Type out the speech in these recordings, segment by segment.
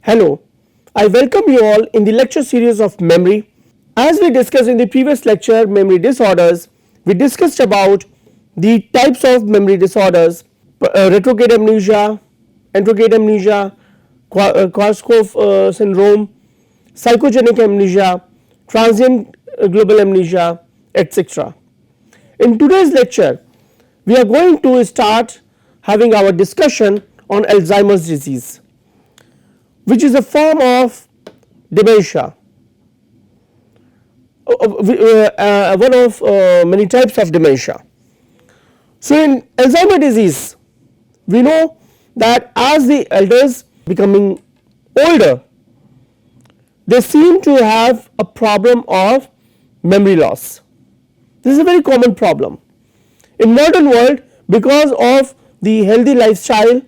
Hello, I welcome you all in the lecture series of memory. As we discussed in the previous lecture, memory disorders, we discussed about the types of memory disorders, retrograde amnesia, anterograde amnesia, Korsakoff syndrome, psychogenic amnesia, transient global amnesia, etc. In today's lecture, we are going to start having our discussion on Alzheimer's disease, which is a form of dementia, one of many types of dementia. So, in Alzheimer's disease, we know that as the elders becoming older, they seem to have a problem of memory loss. This is a very common problem. In modern world, because of the healthy lifestyle,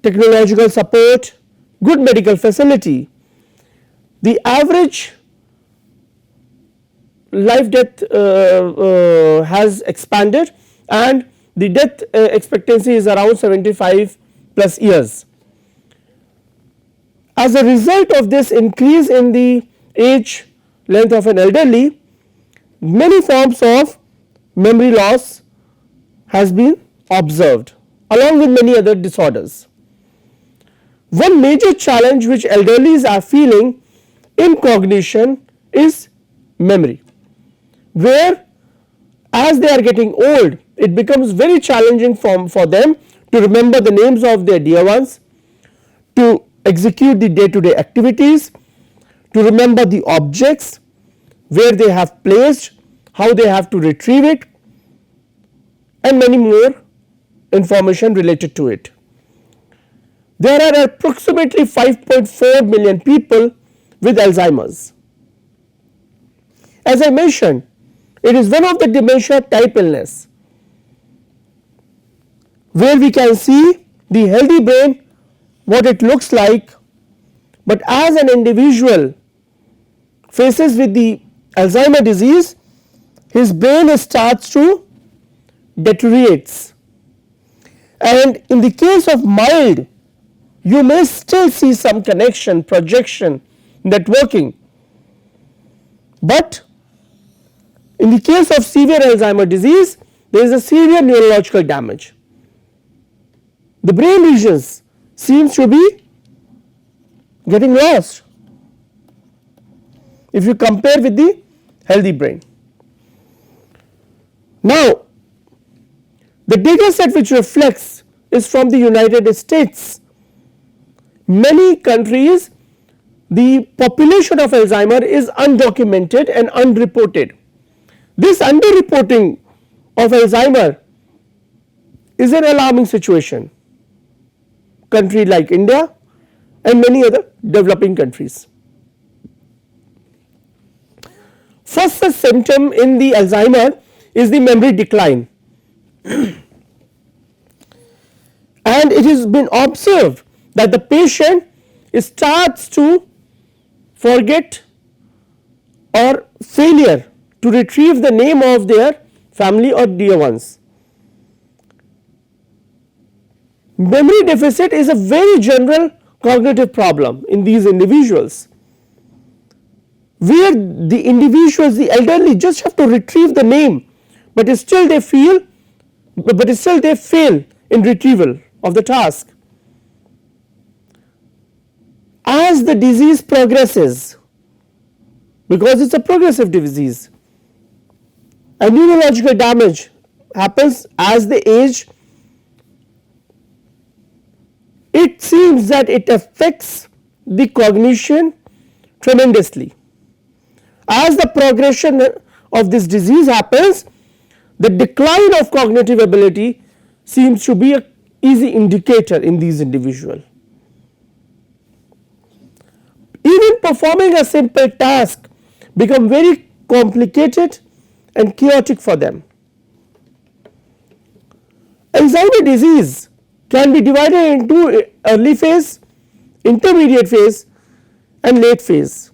technological support, good medical facility, the average life death has expanded and the death expectancy is around 75 plus years. As a result of this increase in the age length of an elderly, many forms of memory loss has been observed along with many other disorders. One major challenge which elderlies are feeling in cognition is memory, where as they are getting old, it becomes very challenging for them to remember the names of their dear ones, to execute the day-to-day activities, to remember the objects, where they have placed, how they have to retrieve it, and many more information related to it. There are approximately 5.4 million people with Alzheimer's. As I mentioned, it is one of the dementia type illness where we can see the healthy brain, what it looks like, but as an individual faces with the Alzheimer's disease, his brain starts to deteriorates, and in the case of mild, you may still see some connection, projection, networking, but in the case of severe Alzheimer's disease, there is a severe neurological damage. The brain regions seems to be getting lost if you compare with the healthy brain. Now, the data set which reflects is from the United States. Many countries, the population of Alzheimer is undocumented and unreported. This underreporting of Alzheimer is an alarming situation. Countries like India and many other developing countries. First symptom in the Alzheimer is the memory decline. And it has been observed that the patient starts to forget or failure to retrieve the name of their family or dear ones. Memory deficit is a very general cognitive problem in these individuals, where the individuals, the elderly, just have to retrieve the name, but still they fail in retrieval of the task. As the disease progresses, because it is a progressive disease, a neurological damage happens as they age. It seems that it affects the cognition tremendously. As the progression of this disease happens, the decline of cognitive ability seems to be an easy indicator in these individuals. Even performing a simple task become very complicated and chaotic for them. Alzheimer's disease can be divided into early phase, intermediate phase and late phase.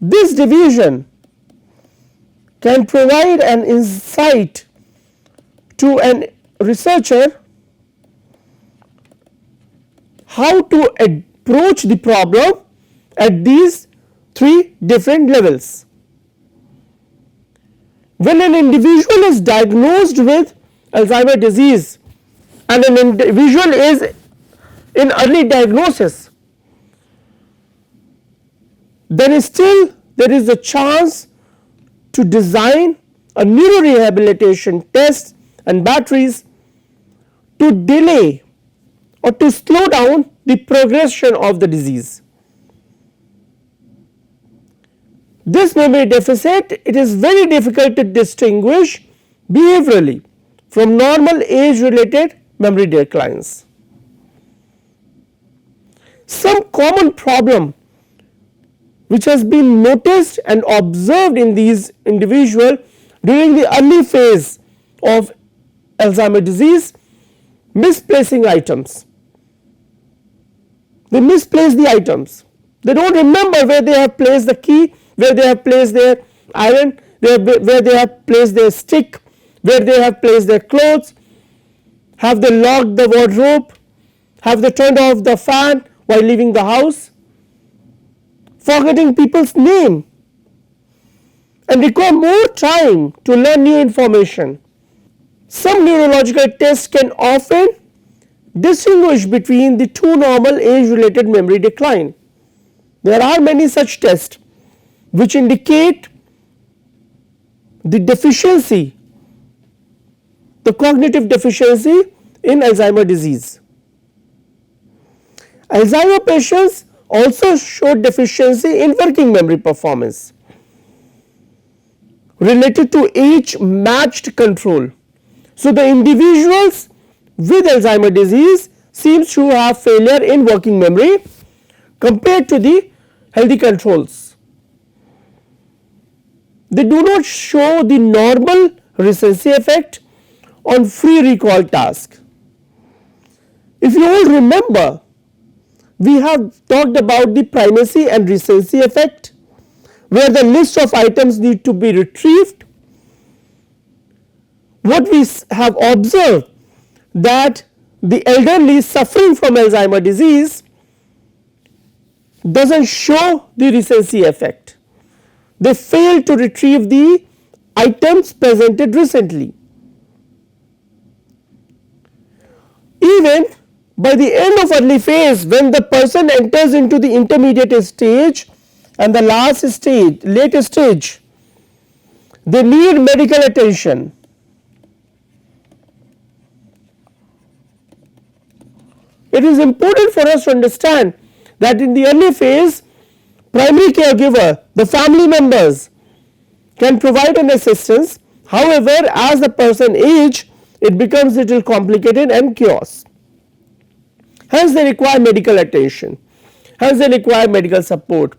This division can provide an insight to an researcher how to approach the problem at these three different levels. When an individual is diagnosed with Alzheimer's disease and an individual is in early diagnosis, then still there is a chance to design a neurorehabilitation test and batteries to delay or to slow down the progression of the disease. This memory deficit, it is very difficult to distinguish behaviorally from normal age related memory declines. Some common problem which has been noticed and observed in these individuals during the early phase of Alzheimer's disease: misplacing items. They misplace the items. They don't remember where they have placed the key, where they have placed their iron, where they have placed their stick, where they have placed their clothes. Have they locked the wardrobe? Have they turned off the fan while leaving the house? Forgetting people's name and require more time to learn new information. Some neurological tests can often distinguish between the two normal age related memory decline. There are many such tests which indicate the deficiency, the cognitive deficiency in Alzheimer's disease. Alzheimer's patients also show deficiency in working memory performance related to age matched control. So the individuals with Alzheimer's disease seems to have failure in working memory compared to the healthy controls. They do not show the normal recency effect on free recall task. If you all remember, we have talked about the primacy and recency effect, where the list of items need to be retrieved. What we have observed, that the elderly suffering from Alzheimer's disease doesn't show the recency effect. They fail to retrieve the items presented recently. Even by the end of early phase, when the person enters into the intermediate stage and the last stage, late stage, they need medical attention. It is important for us to understand that in the early phase, primary caregiver, the family members can provide an assistance. However, as the person ages, it becomes a little complicated and chaos. Hence they require medical attention, hence they require medical support,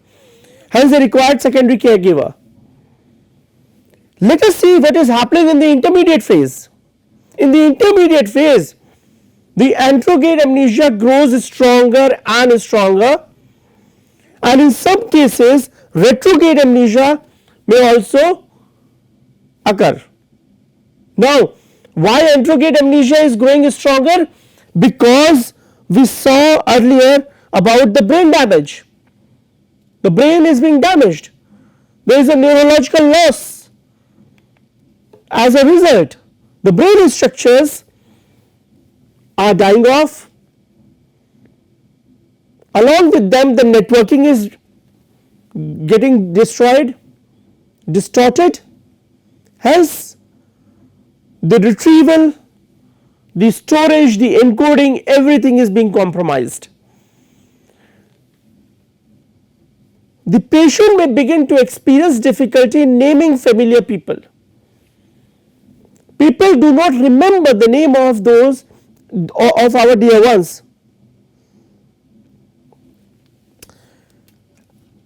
hence they require secondary caregiver. Let us see what is happening in the intermediate phase. In the intermediate phase, the anterogate amnesia grows stronger and stronger, and in some cases retrograde amnesia may also occur. Now, why anterogate amnesia is growing stronger? Because we saw earlier about the brain damage. The brain is being damaged. There is a neurological loss. As a result, the brain structures are dying off. Along with them, the networking is getting destroyed, distorted. Hence, the retrieval, the storage, the encoding, everything is being compromised. The patient may begin to experience difficulty in naming familiar people. People do not remember the name of those of our dear ones.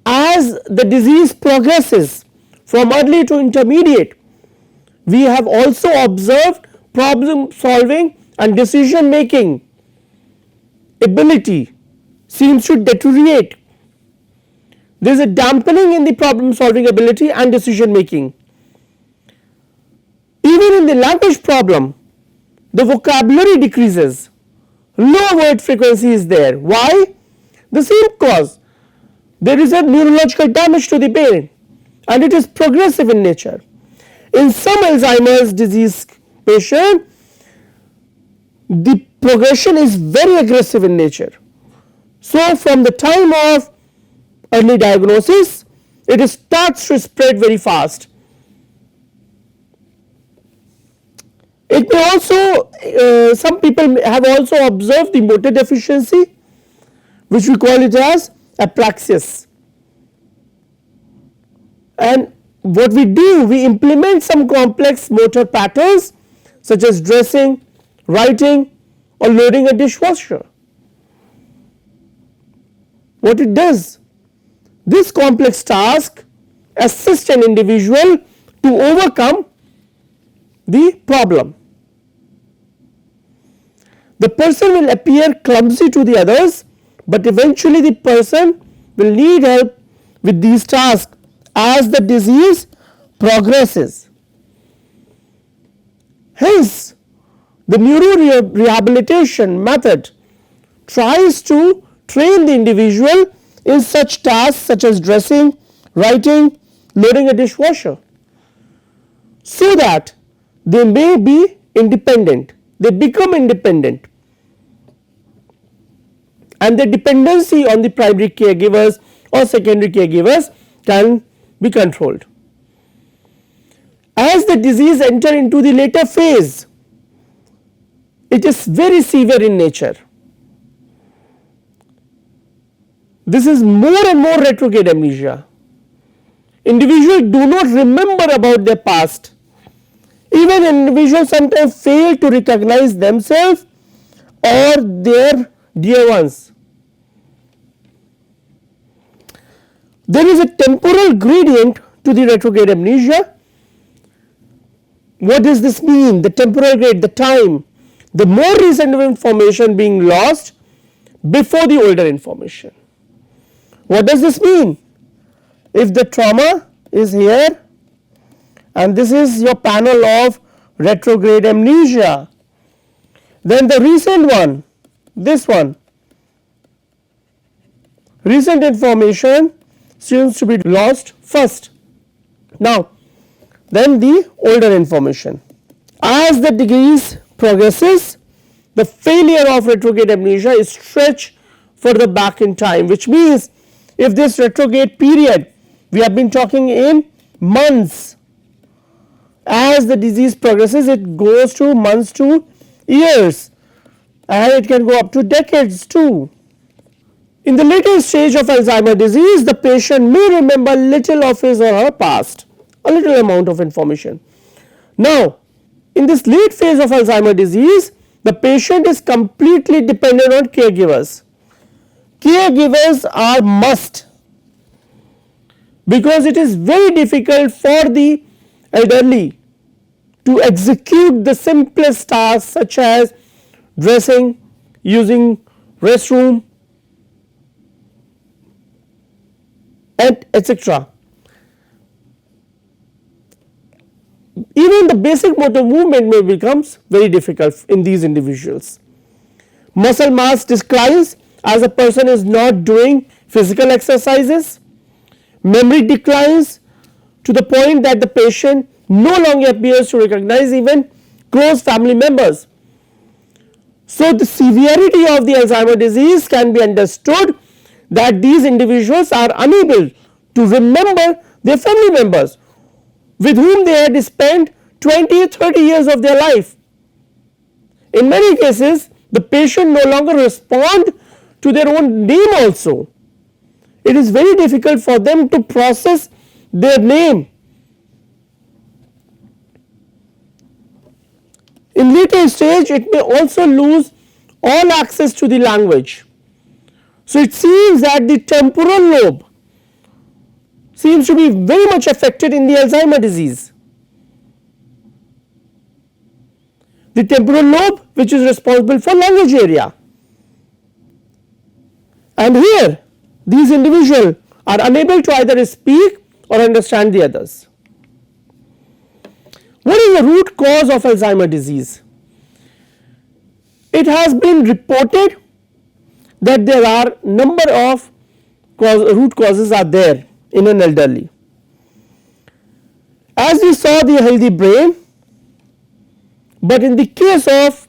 As the disease progresses from early to intermediate, we have also observed problem solving and decision making ability seems to deteriorate. There is a dampening in the problem solving ability and decision making. Even in the language problem, the vocabulary decreases, low word frequency is there. Why? The same cause. There is a neurological damage to the brain and it is progressive in nature. In some Alzheimer's disease patient, the progression is very aggressive in nature. So from the time of early diagnosis, it starts to spread very fast. It may also, some people have also observed the motor deficiency, which we call it as apraxis. And what we do, we implement some complex motor patterns such as dressing, writing, or loading a dishwasher. What it does, this complex task assists an individual to overcome the problem. The person will appear clumsy to the others, but eventually the person will need help with these tasks as the disease progresses. Hence, the neurorehabilitation method tries to train the individual in such tasks such as dressing, writing, loading a dishwasher, so that they may be independent, they become independent, and the dependency on the primary caregivers or secondary caregivers can be controlled. As the disease enters into the later phase, it is very severe in nature. This is more and more retrograde amnesia. Individuals do not remember about their past. Even individuals sometimes fail to recognize themselves or their dear ones. There is a temporal gradient to the retrograde amnesia. What does this mean? The temporal grade, the time, the more recent information being lost before the older information. What does this mean? If the trauma is here and this is your panel of retrograde amnesia, then the recent one, this one, recent information seems to be lost first. Now, then the older information. As the disease progresses, the failure of retrograde amnesia is stretched further back in time, which means if this retrograde period, we have been talking in months, as the disease progresses it goes to months to years, and it can go up to decades too. In the later stage of Alzheimer's disease, the patient may remember little of his or her past, a little amount of information. Now, in this late phase of Alzheimer's disease, the patient is completely dependent on caregivers. Caregivers are must, because it is very difficult for the elderly to execute the simplest tasks such as dressing, using restroom, and etc. Even the basic motor movement may becomes very difficult in these individuals. Muscle mass declines as a person is not doing physical exercises. Memory declines to the point that the patient no longer appears to recognize even close family members. So the severity of the Alzheimer's disease can be understood that these individuals are unable to remember their family members with whom they had spent 20-30 years of their life. In many cases, the patient no longer respond to their own name also. It is very difficult for them to process their name. In later stage, it may also lose all access to the language. So it seems that the temporal lobe seems to be very much affected in the Alzheimer's disease. The temporal lobe, which is responsible for language area. And here, these individuals are unable to either speak or understand the others. What is the root cause of Alzheimer's disease? It has been reported that there are number of root causes are there in an elderly. As we saw the healthy brain, but in the case of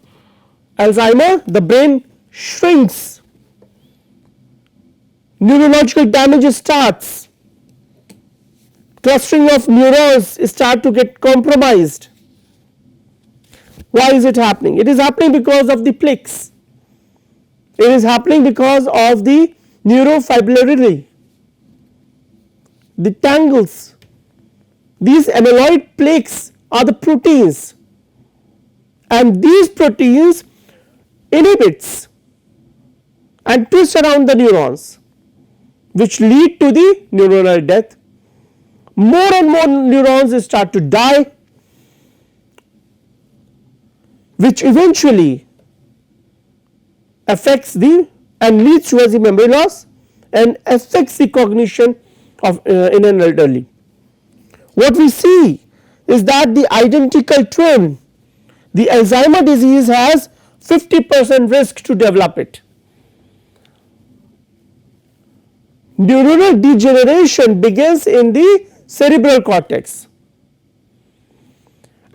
Alzheimer, the brain shrinks, neurological damage starts, clustering of neurons start to get compromised. Why is it happening? It is happening because of the plaques. It is happening because of the neurofibrillary, the tangles. These amyloid plaques are the proteins, and these proteins inhibits and twist around the neurons, which lead to the neuronal death. More and more neurons start to die, which eventually affects the and leads to the memory loss and affects the cognition of in an elderly. What we see is that the identical twin, the Alzheimer disease, has 50% risk to develop it. Neuronal degeneration begins in the cerebral cortex,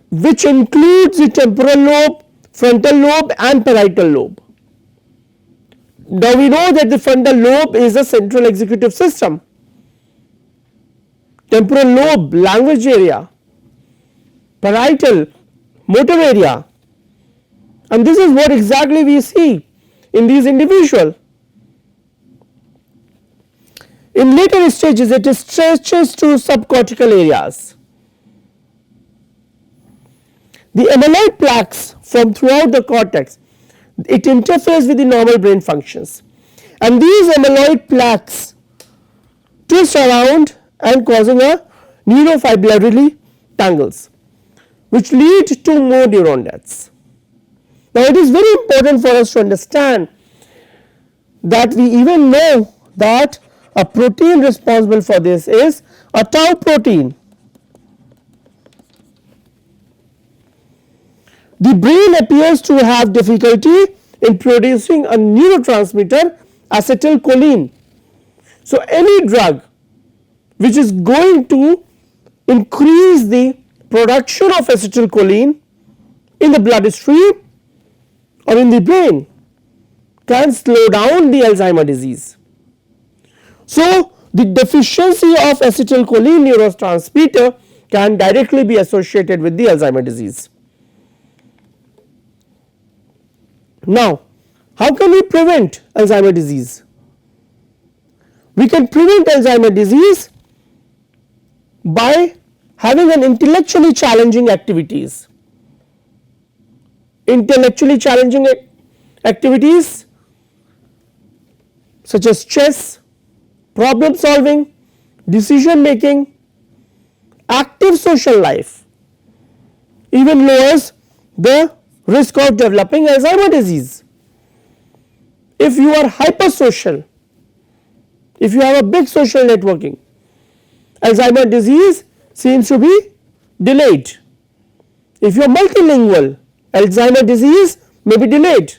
which includes the temporal lobe, frontal lobe and parietal lobe. Now we know that the frontal lobe is a central executive system, temporal lobe language area, parietal motor area, and this is what exactly we see in these individuals. In later stages it stretches to subcortical areas. The amyloid plaques from throughout the cortex, it interferes with the normal brain functions, and these amyloid plaques twist around and causing a neurofibrillary tangles, which lead to more neuron deaths. Now it is very important for us to understand that we even know that a protein responsible for this is a tau protein. The brain appears to have difficulty in producing a neurotransmitter acetylcholine. So any drug which is going to increase the production of acetylcholine in the bloodstream or in the brain can slow down the Alzheimer disease. So the deficiency of acetylcholine neurotransmitter can directly be associated with the Alzheimer disease. Now, how can we prevent Alzheimer disease? We can prevent Alzheimer disease by having an intellectually challenging activities. Intellectually challenging activities such as chess, problem solving, decision making, active social life even lowers the risk of developing Alzheimer disease. If you are hypersocial, if you have a big social networking, Alzheimer disease seems to be delayed. If you are multilingual, Alzheimer disease may be delayed.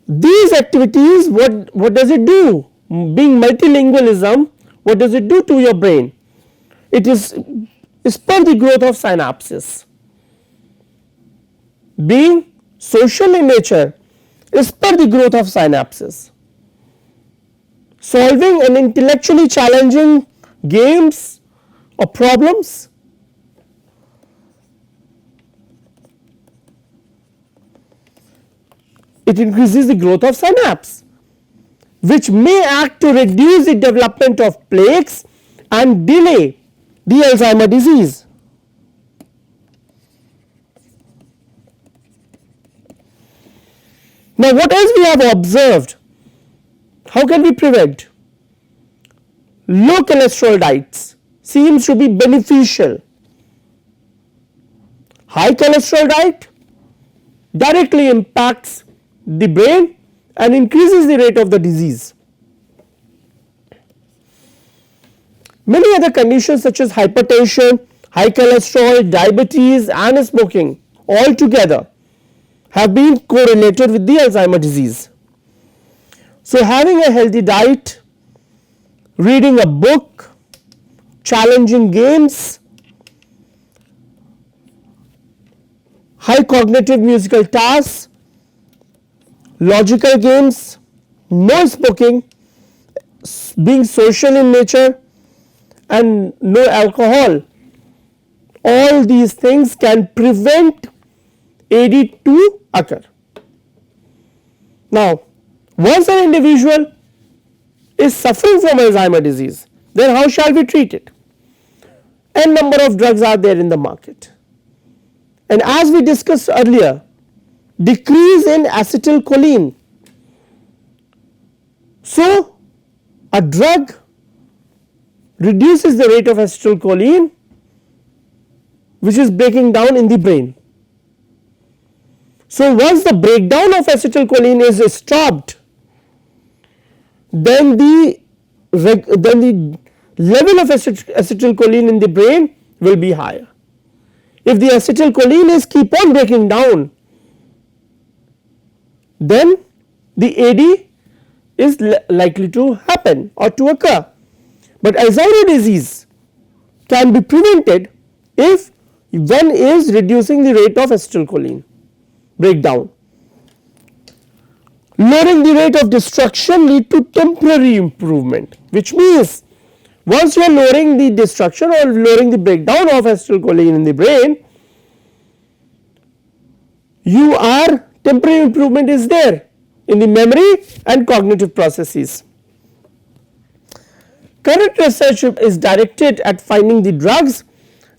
These activities, what does it do? Being multilingualism, what does it do to your brain? It is spur the growth of synapses. Being social in nature, spur the growth of synapses. Solving an intellectually challenging games or problems, it increases the growth of synapse, which may act to reduce the development of plaques and delay the Alzheimer disease. Now what else we have observed? How can we prevent? Low cholesterol diets seems to be beneficial. High cholesterol diet directly impacts the brain and increases the rate of the disease. Many other conditions such as hypertension, high cholesterol, diabetes and smoking all together have been correlated with the Alzheimer's disease. So having a healthy diet, reading a book, challenging games, high cognitive musical tasks, logical games, no smoking, being social in nature, and no alcohol, all these things can prevent AD to occur. Now, once an individual is suffering from Alzheimer's disease, then how shall we treat it? N number of drugs are there in the market. And as we discussed earlier, decrease in acetylcholine. So, a drug reduces the rate of acetylcholine, which is breaking down in the brain. So, once the breakdown of acetylcholine is stopped, then the level of acetylcholine in the brain will be higher. If the acetylcholine is keep on breaking down, then the AD is likely to happen or to occur. But Alzheimer's disease can be prevented if one is reducing the rate of acetylcholine breakdown. Lowering the rate of destruction lead to temporary improvement, which means once you are lowering the destruction or lowering the breakdown of acetylcholine in the brain, you are temporary improvement is there in the memory and cognitive processes. Current research is directed at finding the drugs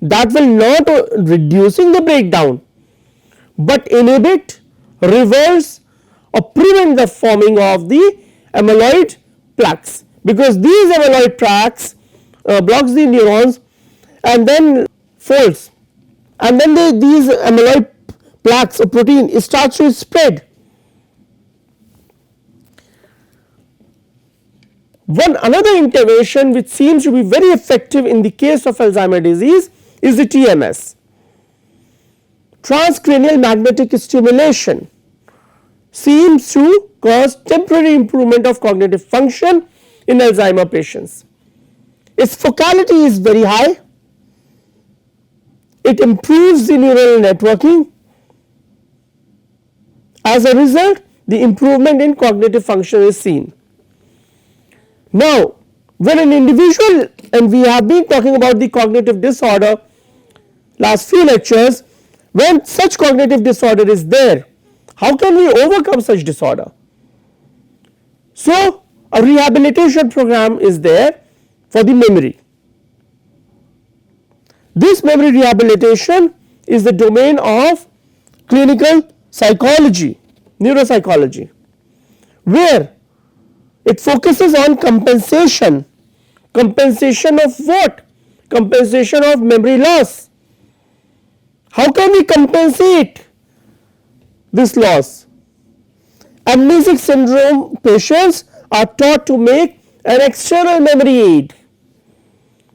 that will not reducing the breakdown, but inhibit, reverse, or prevent the forming of the amyloid plaques, because these amyloid plaques blocks the neurons and then folds, and then these amyloid plaques or protein starts to spread. One another intervention which seems to be very effective in the case of Alzheimer's disease is the TMS, transcranial magnetic stimulation, seems to cause temporary improvement of cognitive function in Alzheimer's patients. Its focality is very high, it improves the neural networking. As a result, the improvement in cognitive function is seen. Now, when an individual, and we have been talking about the cognitive disorder last few lectures, when such cognitive disorder is there, how can we overcome such disorder? So, a rehabilitation program is there for the memory. This memory rehabilitation is the domain of clinical psychology, neuropsychology, where it focuses on compensation. Compensation of what? Compensation of memory loss. How can we compensate this loss? Amnesic syndrome patients are taught to make an external memory aid.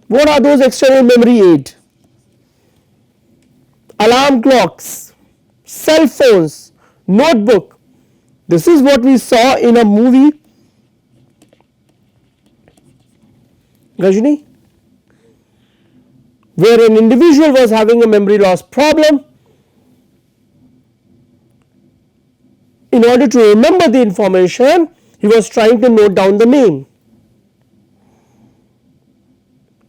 What are those external memory aids? Alarm clocks, cell phones, notebook. This is what we saw in a movie, Rajni, where an individual was having a memory loss problem. In order to remember the information, he was trying to note down the name.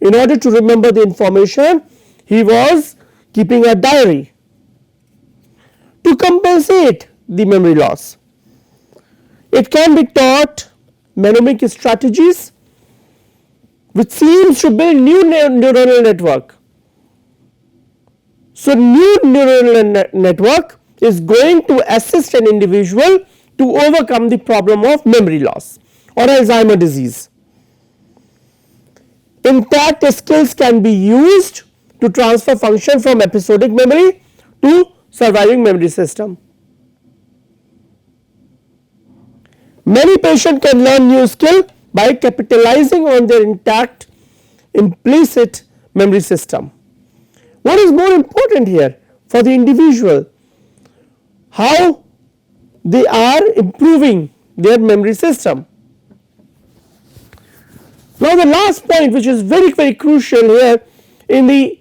In order to remember the information, he was keeping a diary to compensate the memory loss. It can be taught mnemonic strategies which seems to build new neuronal network. So, new neuronal network is going to assist an individual to overcome the problem of memory loss or Alzheimer's disease. Intact skills can be used to transfer function from episodic memory to surviving memory system. Many patients can learn new skill by capitalizing on their intact implicit memory system. What is more important here for the individual? how they are improving their memory system. Now the last point, which is very crucial here in the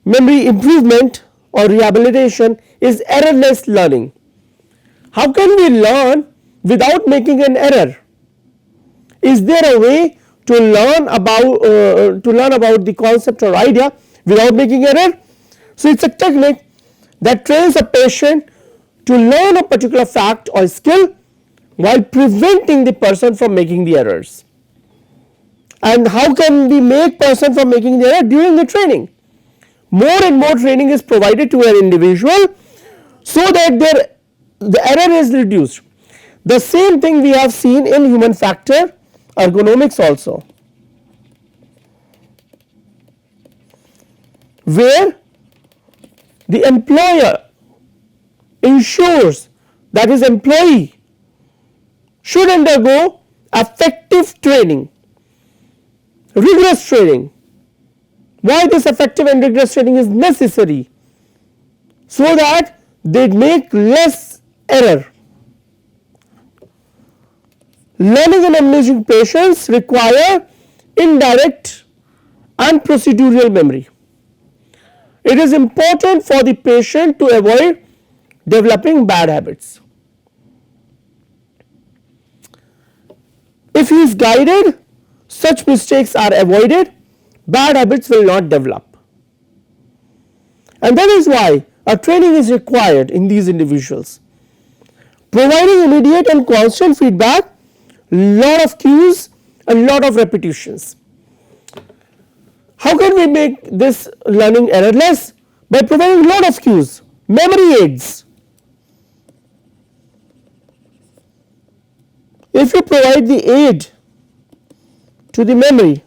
memory improvement or rehabilitation, is errorless learning. How can we learn without making an error? Is there a way to learn about the concept or idea without making error? So it's a technique that trains a patient to learn a particular fact or skill while preventing the person from making the errors. And how can we make person from making the error? During the training. More and more training is provided to an individual so that the error is reduced. The same thing we have seen in human factor ergonomics also, where the employer ensures that his employee should undergo effective training, rigorous training. Why this effective and rigorous training is necessary? So that they make less error. Learning and managing patients require indirect and procedural memory. It is important for the patient to avoid developing bad habits. If he is guided, such mistakes are avoided, bad habits will not develop. And that is why a training is required in these individuals. Providing immediate and constant feedback, lot of cues and lot of repetitions. How can we make this learning errorless? By providing lot of cues, memory aids. If you provide the aid to the memory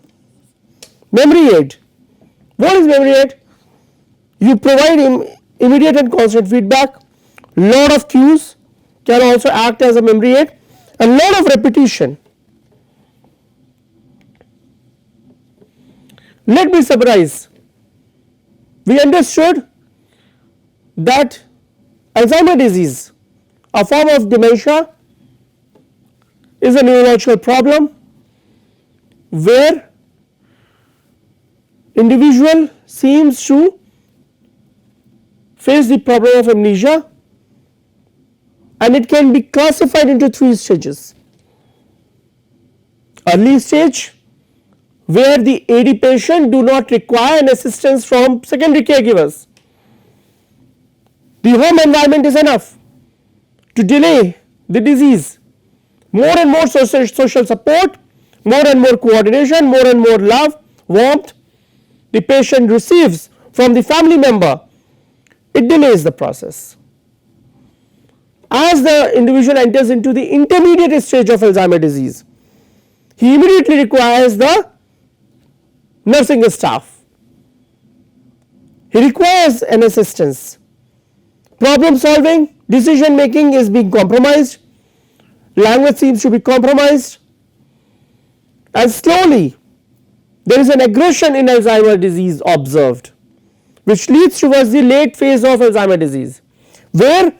aid, what is memory aid? You provide immediate and constant feedback, lot of cues can also act as a memory aid, a lot of repetition. Let me summarize. We understood that Alzheimer's disease, a form of dementia, is a neurological problem where individual seems to face the problem of amnesia, and it can be classified into 3 stages. Early stage, where the AD patient do not require an assistance from secondary caregivers. The home environment is enough to delay the disease. More and more social support, more and more coordination, more and more love, warmth the patient receives from the family member, it delays the process. As the individual enters into the intermediate stage of Alzheimer's disease, he immediately requires the nursing staff. He requires an assistance. Problem solving, decision making is being compromised, language seems to be compromised, and slowly there is an aggression in Alzheimer's disease observed, which leads towards the late phase of Alzheimer's disease, where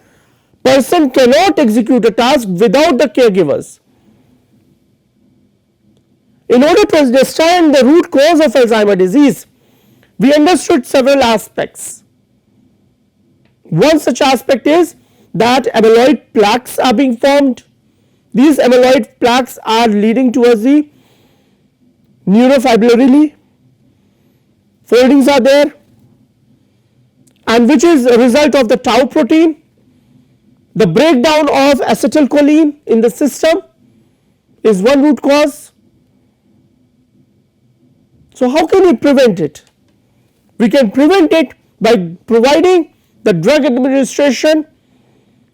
person cannot execute a task without the caregivers. In order to understand the root cause of Alzheimer's disease, we understood several aspects. One such aspect is that amyloid plaques are being formed. These amyloid plaques are leading towards the neurofibrillary foldings are there, and which is a result of the tau protein. The breakdown of acetylcholine in the system is one root cause. So how can we prevent it? We can prevent it by providing the drug administration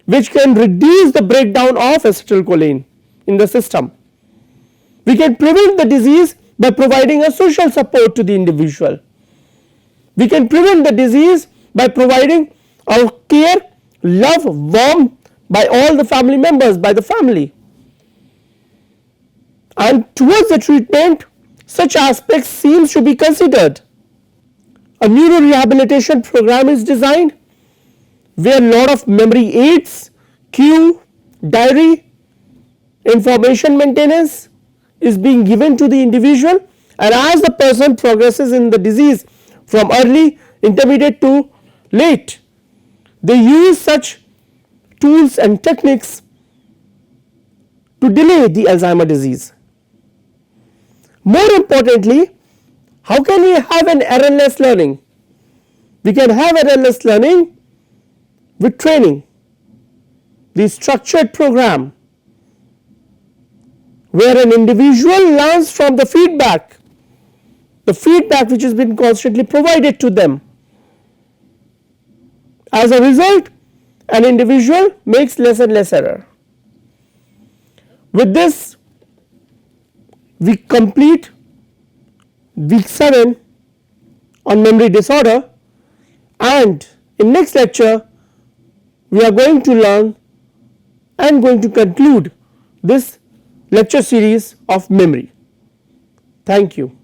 which can reduce the breakdown of acetylcholine in the system. We can prevent the disease by providing a social support to the individual. We can prevent the disease by providing our care, love, warmth by all the family members, by the family. And towards the treatment, such aspects seems to be considered. A neurorehabilitation program is designed where a lot of memory aids, cue, diary, information maintenance is being given to the individual, and as the person progresses in the disease from early, intermediate to late, they use such tools and techniques to delay the Alzheimer's disease. More importantly, how can we have an errorless learning? We can have errorless learning with training, the structured program, where an individual learns from the feedback which has been constantly provided to them. As a result, an individual makes less and less error. With this, we complete week 7 on memory disorder, and in next lecture we are going to learn and going to conclude this lecture series of memory. Thank you.